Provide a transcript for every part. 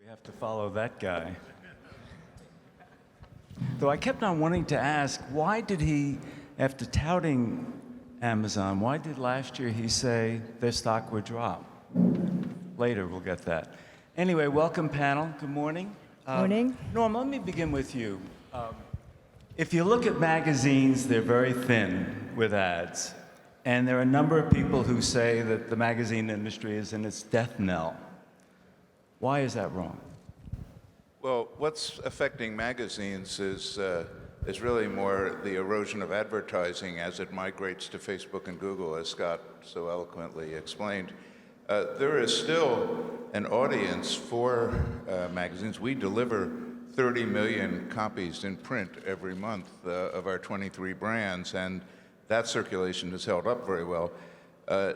have to follow that guy. Though I kept on wanting to ask, why did he, after touting Amazon, why did last year he say their stock would drop? Later, we'll get that. Anyway, welcome panel. Good morning. Morning. Norm, let me begin with you. If you look at magazines, they're very thin with ads. And there are a number of people who say that the magazine industry is in its death knell. Why is that wrong? Well, what's affecting magazines is really more the erosion of advertising as it migrates to Facebook and Google, as Scott so eloquently explained. There is still an audience for magazines. We deliver 30 million copies in print every month of our 23 brands, and that circulation has held up very well.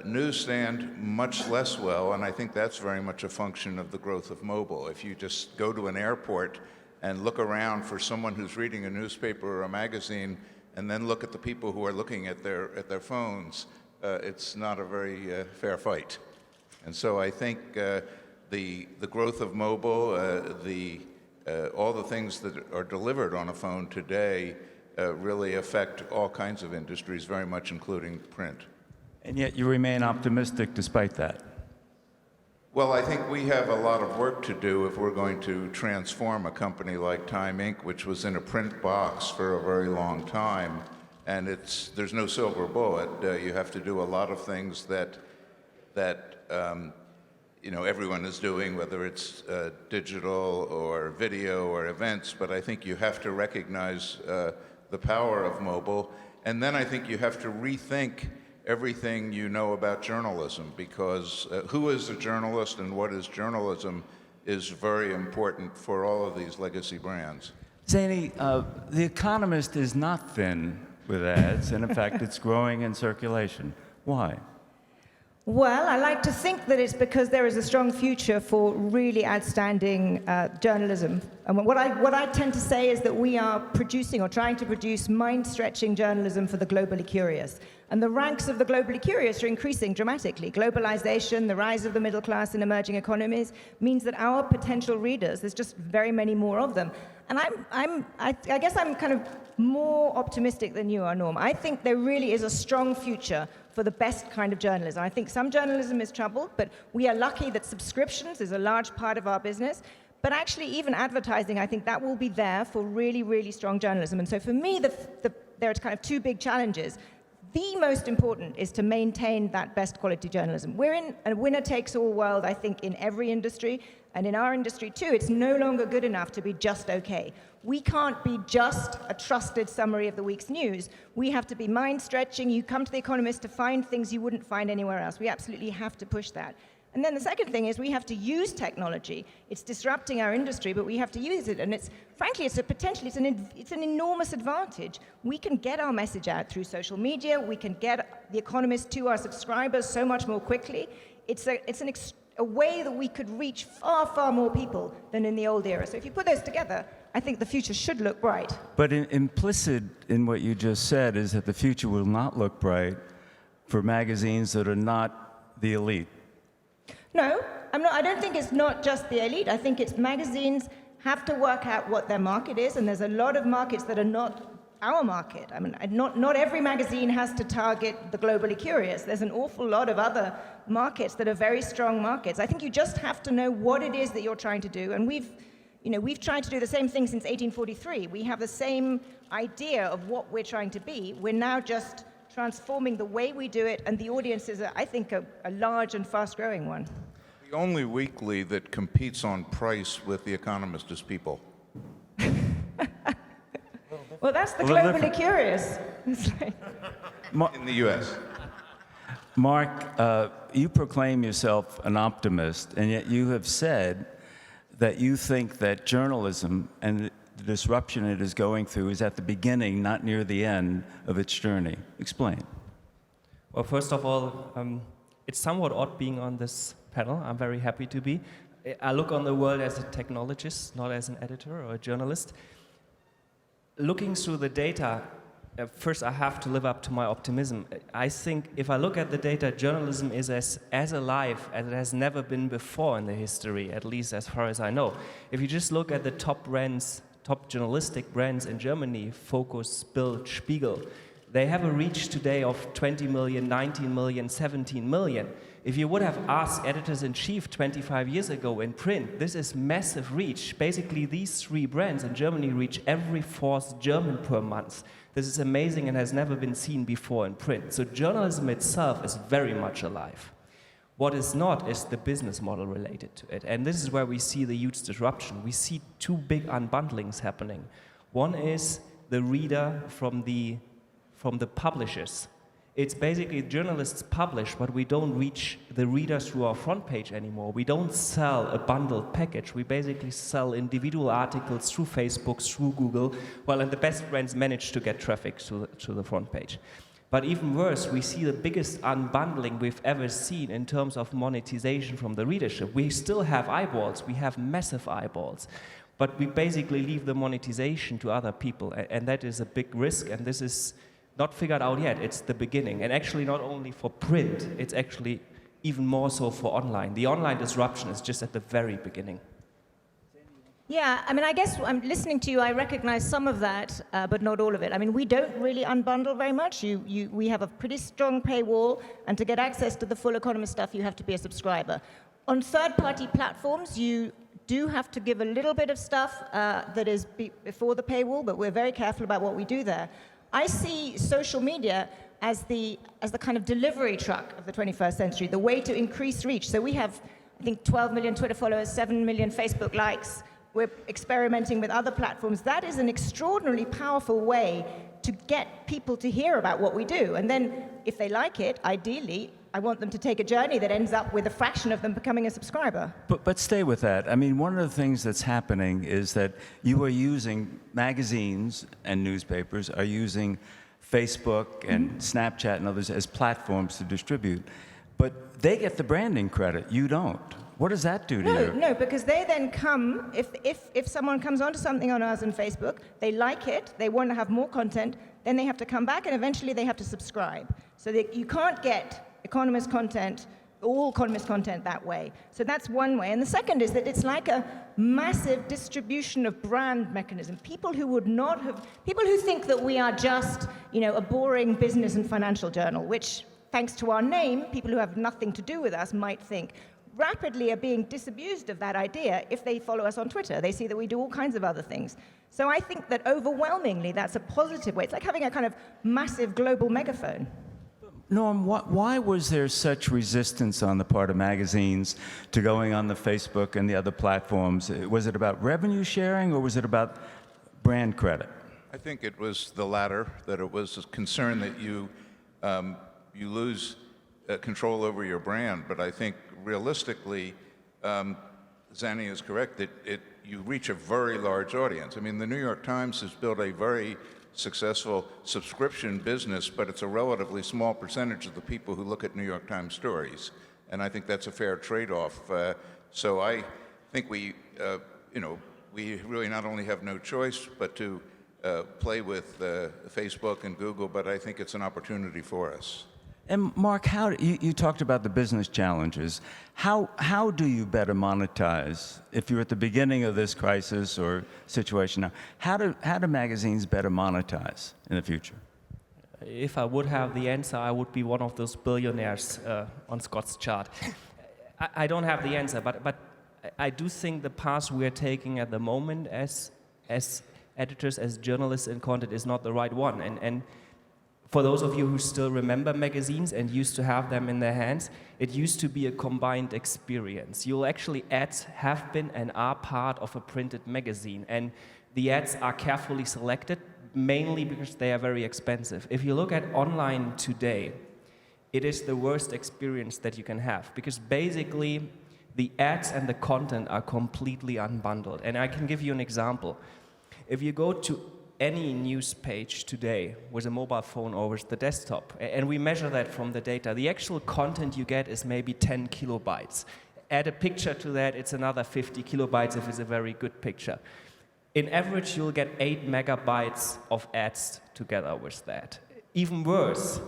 Newsstand, much less well, and I think that's very much a function of the growth of mobile. If you just go to an airport and look around for someone who's reading a newspaper or a magazine, and then look at the people who are looking at their phones, it's not a very fair fight. And so I think the growth of mobile, all the things that are delivered on a phone today really affect all kinds of industries, very much including print. And yet you remain optimistic despite that. Well, I think we have a lot of work to do if we're going to transform a company like Time Inc., which was in a print box for a very long time, and there's no silver bullet. You have to do a lot of things that everyone is doing, whether it's digital or video or events, but I think you have to recognize the power of mobile, and then I think you have to rethink everything you know about journalism, because who is a journalist and what is journalism is very important for all of these legacy brands. Zany, The Economist is not thin with ads, and in fact, it's growing in circulation. Why? Well, I like to think that it's because there is a strong future for really outstanding journalism. And what I tend to say is that we are producing or trying to produce mind-stretching journalism for the globally curious. And the ranks of the globally curious are increasing dramatically. Globalization, the rise of the middle class in emerging economies means that our potential readers, there's just very many more of them. And I guess I'm kind of more optimistic than you are, Norm. I think there really is a strong future for the best kind of journalism. I think some journalism is troubled, but we are lucky that subscriptions is a large part of our business. But actually, even advertising, I think that will be there for really, really strong journalism. And so for me, there are kind of two big challenges. The most important is to maintain that best quality journalism. We're in a winner-takes-all world, I think, in every industry, and in our industry too. It's no longer good enough to be just okay. We can't be just a trusted summary of the week's news. We have to be mind-stretching. You come to The Economist to find things you wouldn't find anywhere else. We absolutely have to push that. And then the second thing is we have to use technology. It's disrupting our industry, but we have to use it. And frankly, it's an enormous advantage. We can get our message out through social media. We can get The Economist to our subscribers so much more quickly. It's a way that we could reach far, far more people than in the old era. So if you put those together, I think the future should look bright. But implicit in what you just said is that the future will not look bright for magazines that are not the elite. No, I don't think it's not just the elite. I think it's magazines have to work out what their market is, and there's a lot of markets that are not our market. I mean, not every magazine has to target the globally curious. There's an awful lot of other markets that are very strong markets. I think you just have to know what it is that you're trying to do, and we've tried to do the same thing since 1843. We have the same idea of what we're trying to be. We're now just transforming the way we do it, and the audience is, I think, a large and fast-growing one. The only weekly that competes on price with The Economist is People. Well, that's the globally curious. In the U.S. Mark, you proclaim yourself an optimist, and yet you have said that you think that journalism and the disruption it is going through is at the beginning, not near the end of its journey. Explain. Well, first of all, it's somewhat odd being on this panel. I'm very happy to be. I look on the world as a technologist, not as an editor or a journalist. Looking through the data, First, I have to live up to my optimism. I think if I look at the data, journalism is as alive as it has never been before in the history, at least as far as I know. If you just look at the top brands, top journalistic brands in Germany, Focus, Bild, Spiegel, they have a reach today of 20 million, 19 million, 17 million. If you would have asked editors-in-chief 25 years ago in print, this is massive reach. Basically, these three brands in Germany reach every fourth German per month. This is amazing and has never been seen before in print. So journalism itself is very much alive. What is not is the business model related to it. And this is where we see the huge disruption. We see two big unbundlings happening. One is the reader from the publishers. It's basically journalists publish, but we don't reach the readers through our front page anymore. We don't sell a bundled package. We basically sell individual articles through Facebook, through Google. Well, and the best brands manage to get traffic to the front page. But even worse, we see the biggest unbundling we've ever seen in terms of monetization from the readership. We still have eyeballs. We have massive eyeballs. But we basically leave the monetization to other people. And that is a big risk. And this is not figured out yet. It's the beginning. And actually not only for print, it's actually even more so for online. The online disruption is just at the very beginning. Yeah, I mean, I guess I'm listening to you, I recognize some of that, but not all of it. I mean, we don't really unbundle very much. We have a pretty strong paywall, and to get access to the full Economist stuff, you have to be a subscriber. On third-party platforms, you do have to give a little bit of stuff that is before the paywall, but we're very careful about what we do there. I see social media as the kind of delivery truck of the 21st century, the way to increase reach. So we have, I think, 12 million Twitter followers, 7 million Facebook likes. We're experimenting with other platforms. That is an extraordinarily powerful way to get people to hear about what we do. And then if they like it, ideally, I want them to take a journey that ends up with a fraction of them becoming a subscriber. But stay with that. I mean, one of the things that's happening is that you are using magazines and newspapers are using Facebook and Snapchat and others as platforms to distribute. But they get the branding credit. You don't. What does that do to you? No, because they then come, if someone comes onto something on ours on Facebook, they like it, they want to have more content, then they have to come back and eventually they have to subscribe. So that you can't get Economist content, all Economist content that way. So that's one way. And the second is that it's like a massive distribution of brand mechanism. People who think that we are just, a boring business and financial journal, which, thanks to our name, people who have nothing to do with us might think, rapidly are being disabused of that idea if they follow us on Twitter. They see that we do all kinds of other things. So I think that overwhelmingly that's a positive way. It's like having a kind of massive global megaphone. Norm, why was there such resistance on the part of magazines to going on the Facebook and the other platforms? Was it about revenue sharing or was it about brand credit? I think it was the latter, that it was a concern that you lose control over your brand. But I think realistically, Zanny is correct that you reach a very large audience. I mean, the New York Times has built a very successful subscription business, but it's a relatively small percentage of the people who look at New York Times stories. And I think that's a fair trade-off. So I think we really not only have no choice, but to play with Facebook and Google, but I think it's an opportunity for us. And Mark, you talked about the business challenges. How do you better monetize? If you're at the beginning of this crisis or situation now, how do magazines better monetize in the future? If I would have the answer, I would be one of those billionaires on Scott's chart. I don't have the answer, but I do think the path we are taking at the moment as editors, as journalists in content is not the right one. And for those of you who still remember magazines and used to have them in their hands, it used to be a combined experience. Ads have been and are part of a printed magazine, and the ads are carefully selected, mainly because they are very expensive. If you look at online today, it is the worst experience that you can have, because basically the ads and the content are completely unbundled. And I can give you an example. If you go to any news page today with a mobile phone or with the desktop, and we measure that from the data, the actual content you get is maybe 10 kilobytes. Add a picture to that, it's another 50 kilobytes if it's a very good picture. In average, you'll get 8 megabytes of ads together with that. Even worse,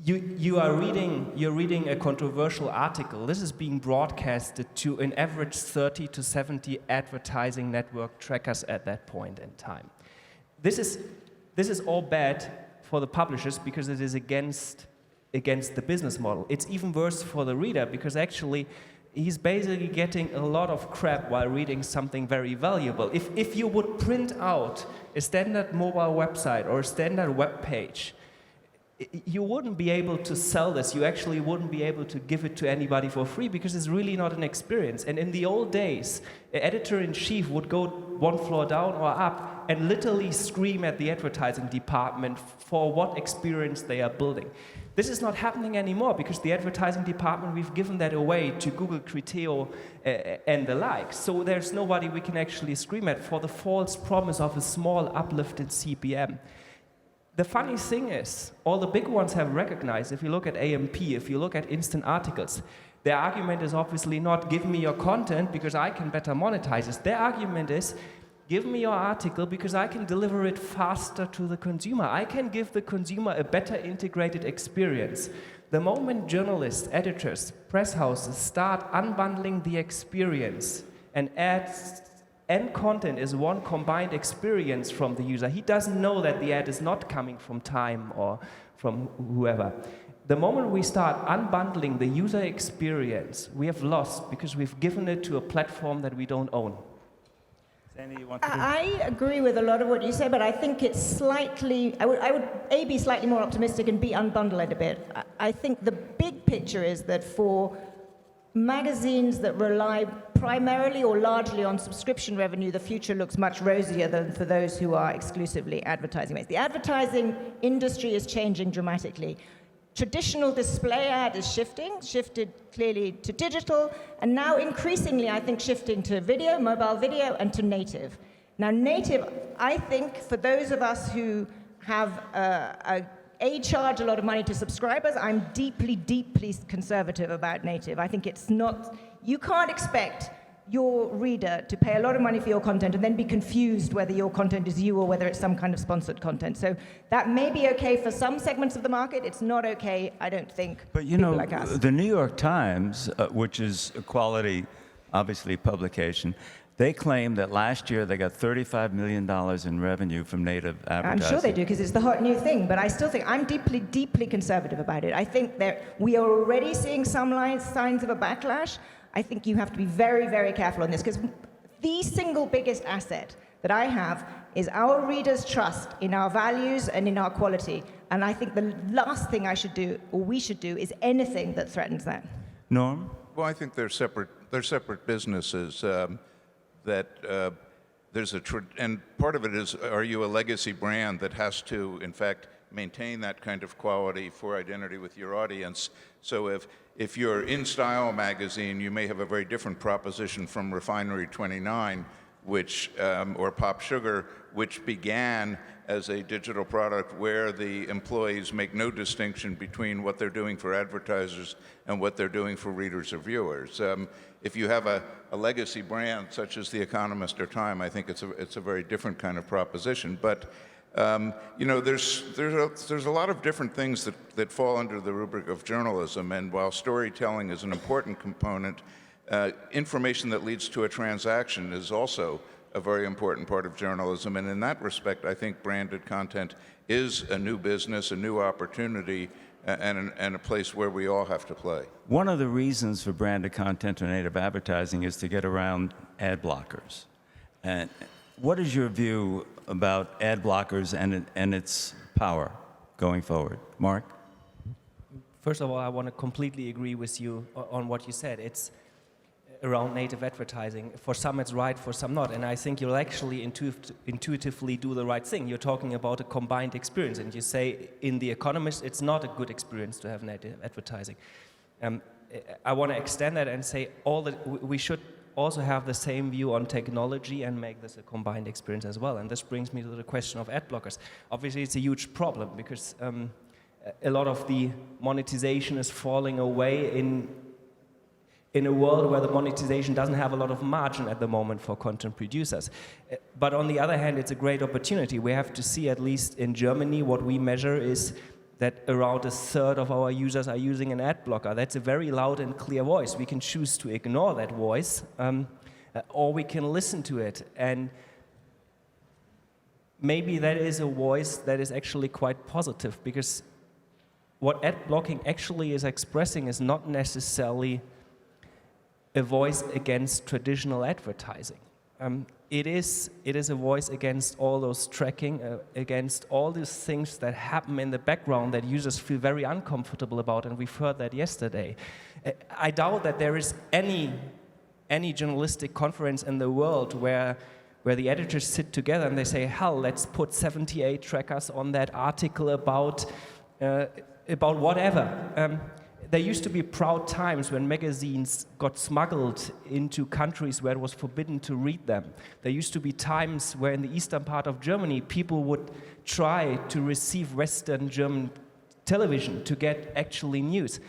you're reading a controversial article. This is being broadcasted to an average 30 to 70 advertising network trackers at that point in time. This is all bad for the publishers because it is against the business model. It's even worse for the reader because actually he's basically getting a lot of crap while reading something very valuable. If you would print out a standard mobile website or a standard web page, you wouldn't be able to sell this. You actually wouldn't be able to give it to anybody for free because it's really not an experience. And in the old days, an editor-in-chief would go one floor down or up and literally scream at the advertising department for what experience they are building. This is not happening anymore because the advertising department, we've given that away to Google, Criteo, and the like. So there's nobody we can actually scream at for the false promise of a small uplift in CPM. The funny thing is, all the big ones have recognized, if you look at AMP, if you look at instant articles, their argument is obviously not give me your content because I can better monetize it. Their argument is give me your article because I can deliver it faster to the consumer. I can give the consumer a better integrated experience. The moment journalists, editors, press houses start unbundling the experience and ads and content is one combined experience from the user. He doesn't know that the ad is not coming from Time or from whoever. The moment we start unbundling the user experience, we have lost because we've given it to a platform that we don't own. Sandy, you want to I agree with a lot of what you say, but I think it's slightly, I would A, be slightly more optimistic and B, unbundle it a bit. I think the big picture is that for magazines that rely primarily or largely on subscription revenue, the future looks much rosier than for those who are exclusively advertising-based. The advertising industry is changing dramatically. Traditional display ad is shifted clearly to digital, and now increasingly, I think, shifting to video, mobile video, and to native. Now, native, I think, for those of us who have charge a lot of money to subscribers, I'm deeply, deeply conservative about native. I think it's not, you can't expect your reader to pay a lot of money for your content and then be confused whether your content is you or whether it's some kind of sponsored content. So that may be okay for some segments of the market. It's not okay, I don't think, But you people know, like us. the New York Times, which is a quality, obviously, publication, they claim that last year they got $35 million in revenue from native advertising. I'm sure they do because it's the hot new thing, but I still think I'm deeply, deeply conservative about it. I think that we are already seeing some signs of a backlash. I think you have to be very, very careful on this because the single biggest asset that I have is our readers' trust in our values and in our quality. And I think the last thing I should do, or we should do, is anything that threatens that. Norm? Well, I think they're separate businesses. And part of it is, are you a legacy brand that has to, in fact, maintain that kind of quality for identity with your audience? So if you're In Style magazine, you may have a very different proposition from Refinery 29, which or Pop Sugar, which began as a digital product where the employees make no distinction between what they're doing for advertisers and what they're doing for readers or viewers. If you have a legacy brand such as The Economist or Time, I think it's a very different kind of proposition. But you know, there's a lot of different things that fall under the rubric of journalism, and while storytelling is an important component, information that leads to a transaction is also a very important part of journalism. And in that respect, I think branded content is a new business, a new opportunity, and a place where we all have to play. One of the reasons for branded content or native advertising is to get around ad blockers. And what is your view about ad blockers and its power going forward? Mark? First of all, I want to completely agree with you on what you said. It's around native advertising. For some it's right, for some not. And I think you'll actually intuitively do the right thing. You're talking about a combined experience, and you say in The Economist it's not a good experience to have native advertising. I want to extend that and say we should also have the same view on technology and make this a combined experience as well. And this brings me to the question of ad blockers. Obviously it's a huge problem because a lot of the monetization is falling away in a world where the monetization doesn't have a lot of margin at the moment for content producers. But on the other hand, it's a great opportunity. We have to see, at least in Germany, what we measure is that around a third of our users are using an ad blocker. That's a very loud and clear voice. We can choose to ignore that voice, or we can listen to it. And maybe that is a voice that is actually quite positive, because what ad blocking actually is expressing is not necessarily a voice against traditional advertising. It is a voice against all those tracking, against all these things that happen in the background that users feel very uncomfortable about, and we've heard that yesterday. I doubt that there is any journalistic conference in the world where the editors sit together and they say, hell, let's put 78 trackers on that article about whatever. There used to be proud times when magazines got smuggled into countries where it was forbidden to read them. There used to be times where in the eastern part of Germany, people would try to receive Western German television to get actually news.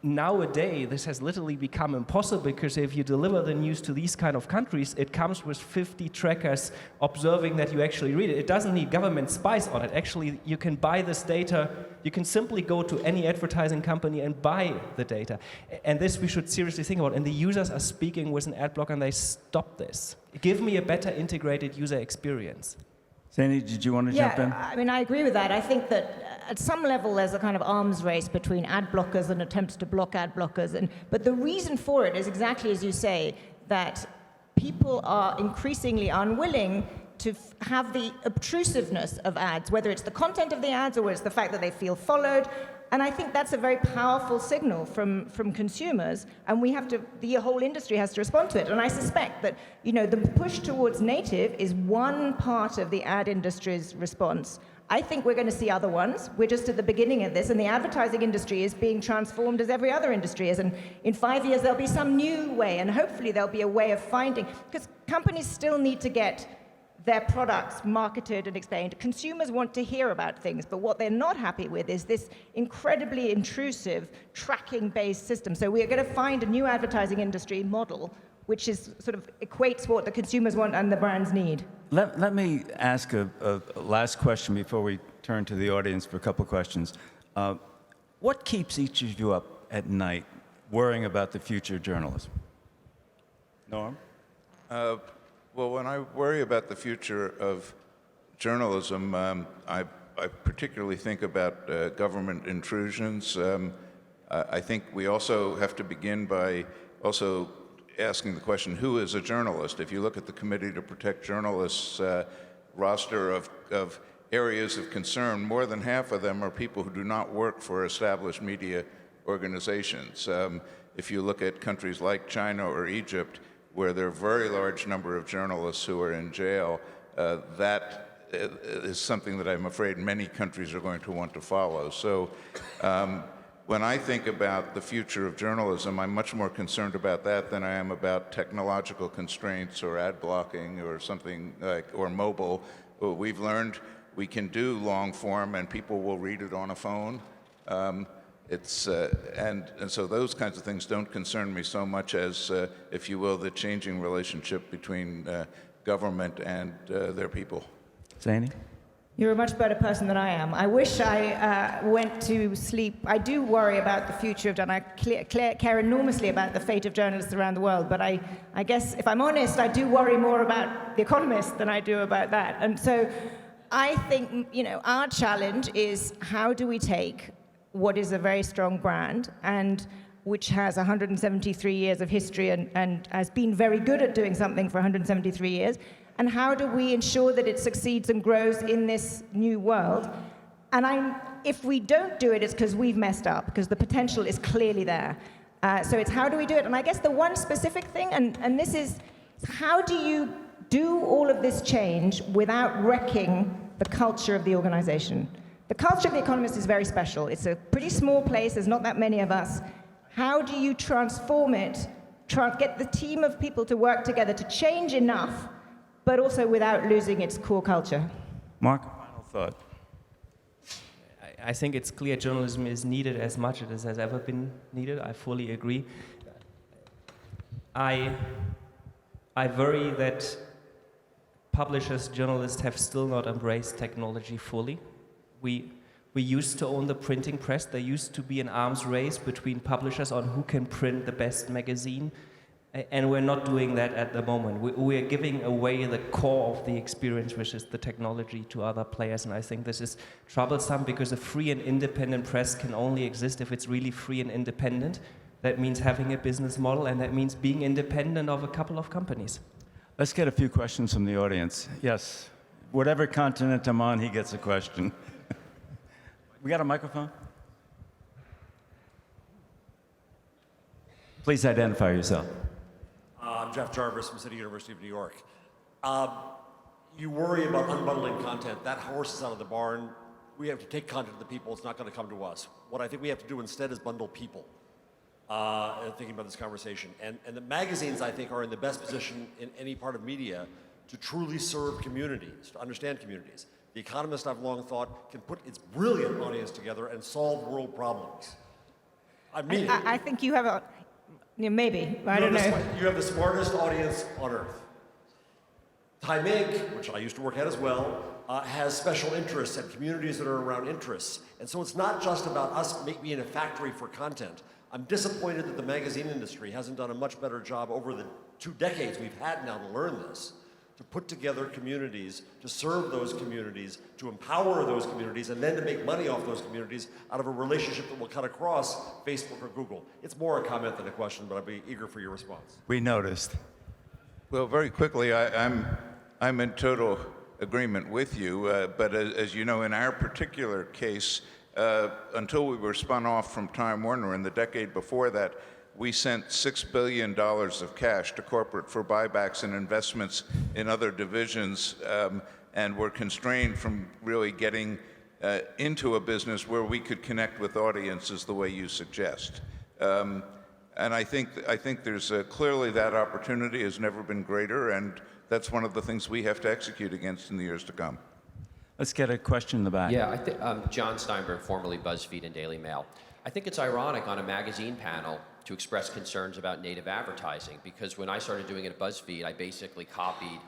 Nowadays, this has literally become impossible, because if you deliver the news to these kind of countries, it comes with 50 trackers observing that you actually read it. It doesn't need government spies on it. Actually, you can buy this data. You can simply go to any advertising company and buy the data. And this we should seriously think about. And the users are speaking with an ad blocker, and they stop this. Give me a better integrated user experience. Zaini, did you want to jump in? I mean, I agree with that. I think that at some level there's a kind of arms race between ad blockers and attempts to block ad blockers. But the reason for it is exactly as you say, that people are increasingly unwilling to have the obtrusiveness of ads, whether it's the content of the ads or it's the fact that they feel followed. And I think that's a very powerful signal from consumers, and the whole industry has to respond to it. And I suspect that, the push towards native is one part of the ad industry's response. I think we're going to see other ones. We're just at the beginning of this, and the advertising industry is being transformed as every other industry is. And in 5 years, there'll be some new way, and hopefully there'll be a way of finding, because companies still need to get their products marketed and explained. Consumers want to hear about things, but what they're not happy with is this incredibly intrusive tracking-based system. So we are going to find a new advertising industry model which is sort of equates what the consumers want and the brands need. Let me ask a last question before we turn to the audience for a couple of questions. What keeps each of you up at night worrying about the future of journalism? Norm? Well, when I worry about the future of journalism, I particularly think about government intrusions. I think we also have to begin by also asking the question, who is a journalist? If you look at the Committee to Protect Journalists roster of areas of concern, more than half of them are people who do not work for established media organizations. If you look at countries like China or Egypt, where there are a very large number of journalists who are in jail, that is something that I'm afraid many countries are going to want to follow. So when I think about the future of journalism, I'm much more concerned about that than I am about technological constraints or ad blocking or something like, or mobile. We've learned we can do long form and people will read it on a phone. And so those kinds of things don't concern me so much as, if you will, the changing relationship between government and their people. Zaini? You're a much better person than I am. I wish I went to sleep. I do worry about the future of journalism. I care enormously about the fate of journalists around the world, but I guess, if I'm honest, I do worry more about The Economist than I do about that. And so I think, our challenge is, how do we take what is a very strong brand and which has 173 years of history and has been very good at doing something for 173 years, and how do we ensure that it succeeds and grows in this new world? And if we don't do it, it's because we've messed up, because the potential is clearly there. So it's how do we do it? And I guess the one specific thing, and this is, how do you do all of this change without wrecking the culture of the organization? The culture of The Economist is very special. It's a pretty small place. There's not that many of us. How do you transform it, get the team of people to work together to change enough, but also without losing its core culture? Mark, final thought. I think it's clear journalism is needed as much as it has ever been needed. I fully agree. I worry that publishers, journalists have still not embraced technology fully. We used to own the printing press. There used to be an arms race between publishers on who can print the best magazine, and we're not doing that at the moment. We're giving away the core of the experience, which is the technology, to other players, and I think this is troublesome because a free and independent press can only exist if it's really free and independent. That means having a business model, and that means being independent of a couple of companies. Let's get a few questions from the audience. Yes, whatever continent I'm on, he gets a question. We got a microphone? Please identify yourself. I'm Jeff Jarvis from City University of New York. You worry about unbundling content. That horse is out of the barn. We have to take content to the people. It's not going to come to us. What I think we have to do instead is bundle people. Thinking about this conversation. And the magazines, I think, are in the best position in any part of media to truly serve communities, to understand communities. The Economist, I've long thought, can put its brilliant audience together and solve world problems. I mean, I think you have a, maybe, I don't know. You have the smartest audience on earth. Time Inc., which I used to work at as well, has special interests and communities that are around interests. And so it's not just about us being a factory for content. I'm disappointed that the magazine industry hasn't done a much better job over the 2 decades we've had now to learn this, to put together communities, to serve those communities, to empower those communities, and then to make money off those communities out of a relationship that will cut across Facebook or Google. It's more a comment than a question, but I'd be eager for your response. We noticed. Well, very quickly, I'm in total agreement with you, but as you know, in our particular case, until we were spun off from Time Warner in the decade before that, we sent $6 billion of cash to corporate for buybacks and investments in other divisions, and were constrained from really getting into a business where we could connect with audiences the way you suggest. And I think there's clearly that opportunity has never been greater, and that's one of the things we have to execute against in the years to come. Let's get a question in the back. Yeah, I think John Steinberg, formerly BuzzFeed and Daily Mail. I think it's ironic on a magazine panel to express concerns about native advertising, because when I started doing it at BuzzFeed, I basically copied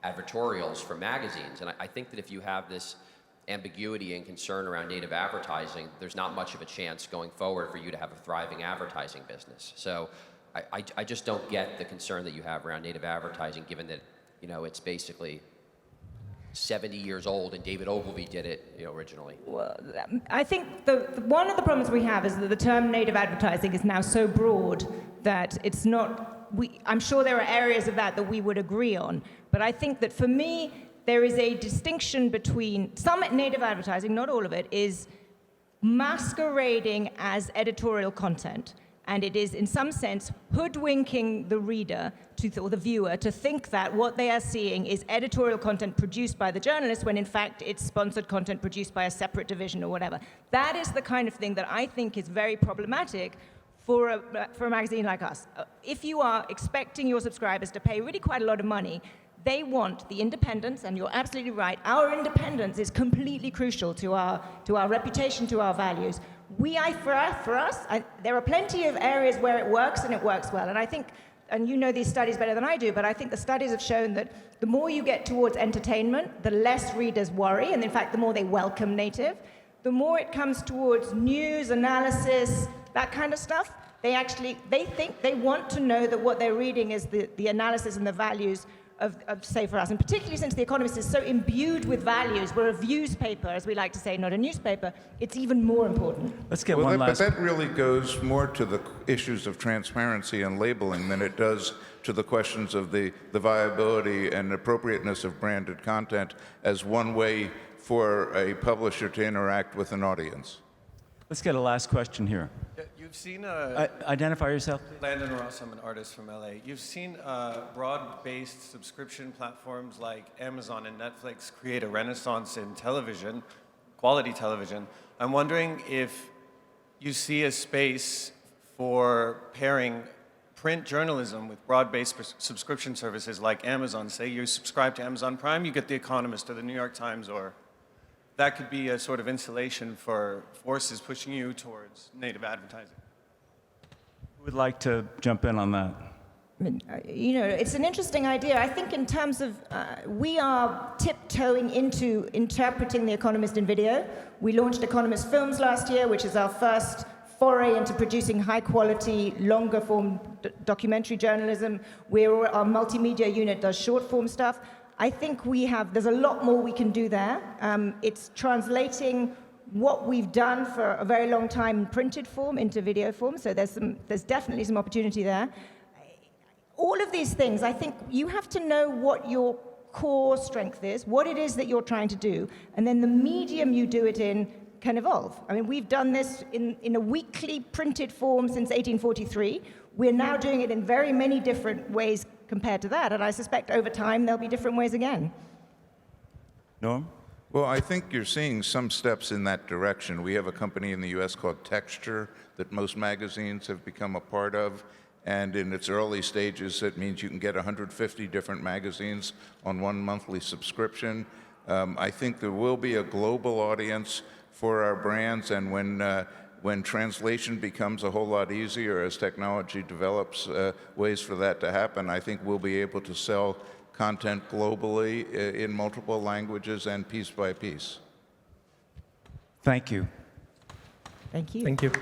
advertorials from magazines. And I think that if you have this ambiguity and concern around native advertising, there's not much of a chance going forward for you to have a thriving advertising business. So I just don't get the concern that you have around native advertising, given that, it's basically 70 years old, and David Ogilvy did it, originally. Well, I think one of the problems we have is that the term native advertising is now so broad that it's not. I'm sure there are areas of that we would agree on, but I think that for me there is a distinction between some native advertising, not all of it, is masquerading as editorial content. And it is, in some sense, hoodwinking the reader or the viewer to think that what they are seeing is editorial content produced by the journalist when, in fact, it's sponsored content produced by a separate division or whatever. That is the kind of thing that I think is very problematic for a magazine like us. If you are expecting your subscribers to pay really quite a lot of money, they want the independence, and you're absolutely right. Our independence is completely crucial to our reputation, to our values. For us, there are plenty of areas where it works and it works well. And I think, and you know these studies better than I do, but I think the studies have shown that the more you get towards entertainment, the less readers worry, and in fact, the more they welcome native. The more it comes towards news, analysis, that kind of stuff, they think they want to know that what they're reading is the analysis and the values of, say, for us, and particularly since The Economist is so imbued with values, we're a views paper, as we like to say, not a newspaper, it's even more important. Let's get one last. But that really goes more to the issues of transparency and labeling than it does to the questions of the viability and appropriateness of branded content as one way for a publisher to interact with an audience. Let's get a last question here. Yeah, you've seen Identify yourself. Landon Ross, I'm an artist from LA. You've seen broad-based subscription platforms like Amazon and Netflix create a renaissance in television, quality television. I'm wondering if you see a space for pairing print journalism with broad-based subscription services like Amazon. Say you subscribe to Amazon Prime, you get The Economist or The New York Times, or that could be a sort of insulation for forces pushing you towards native advertising. Who would like to jump in on that? You know, it's an interesting idea. I think in terms of, we are tiptoeing into interpreting The Economist in video. We launched Economist Films last year, which is our first foray into producing high-quality, longer-form documentary journalism. Our multimedia unit does short-form stuff. I think there's a lot more we can do there. It's translating what we've done for a very long time in printed form into video form, so there's definitely some opportunity there. All of these things, I think you have to know what your core strength is, what it is that you're trying to do, and then the medium you do it in can evolve. I mean, we've done this in a weekly printed form since 1843. We're now doing it in very many different ways compared to that, and I suspect over time there'll be different ways again. Norm? Well, I think you're seeing some steps in that direction. We have a company in the US called Texture that most magazines have become a part of. And in its early stages, it means you can get 150 different magazines on one monthly subscription. I think there will be a global audience for our brands, and when translation becomes a whole lot easier as technology develops ways for that to happen, I think we'll be able to sell content globally in multiple languages and piece by piece. Thank you. Thank you. Thank you.